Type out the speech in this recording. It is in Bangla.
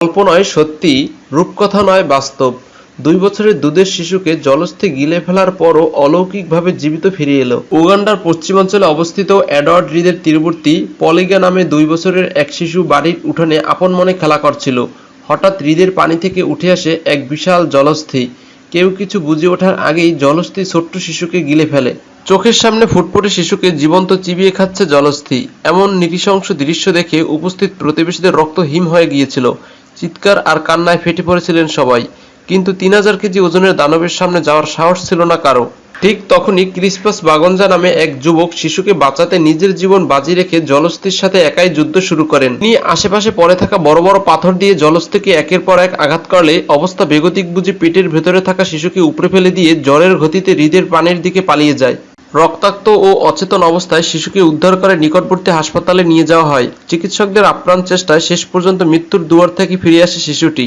গল্প নয় সত্যি, রূপকথা নয় বাস্তব। ২ বছরের দুধের শিশুকে জলস্থি গিলে ফেলার পরও অলৌকিকভাবে জীবিত ফিরে এলো। উগান্ডার পশ্চিমাঞ্চলে অবস্থিত এডওয়ার্ড হ্রদের তীরবর্তী পলিগা নামে ২ বছরের এক শিশু বাড়ির উঠানে আপন মনে খেলা করছিল। হঠাৎ হ্রদের পানি থেকে উঠে আসে এক বিশাল জলস্থি। কেউ কিছু বুঝে ওঠার আগেই জলস্থি ছোট্ট শিশুকে গিলে ফেলে। চোখের সামনে ফুটফুটে শিশুকে জীবন্ত চিবিয়ে খাচ্ছে জলস্থি। এমন নৃশংস দৃশ্য দেখে উপস্থিত প্রতিবেশীদের রক্ত হিম হয়ে গিয়েছিল। চিৎকার আর কান্নায় ফেটে পড়েছিলেন সবাই। কিন্তু ৩,০০০ কেজি ওজনের দানবের সামনে যাওয়ার সাহস ছিল না কারো। ঠিক তখনই ক্রিসপাস বাগঞ্জা নামে এক যুবক শিশুকে বাঁচাতে নিজের জীবন বাজি রেখে জলস্থির সাথে একাই যুদ্ধ শুরু করেন। তিনি আশেপাশে পড়ে থাকা বড় বড় পাথর দিয়ে জলস্থিকে একের পর এক আঘাত করলে অবস্থা বেগতিক বুঝে পেটের ভেতরে থাকা শিশুকে উপড়ে ফেলে দিয়ে জ্বরের গতিতে হ্রদের পানির দিকে পালিয়ে যায়। রক্তাক্ত ও অচেতন অবস্থায় শিশুকে উদ্ধার করে নিকটবর্তী হাসপাতালে নিয়ে যাওয়া হয়। চিকিৎসকদের আপ্রাণ চেষ্টায় শেষ পর্যন্ত মৃত্যুর দুয়ার থেকে ফিরে আসে শিশুটি।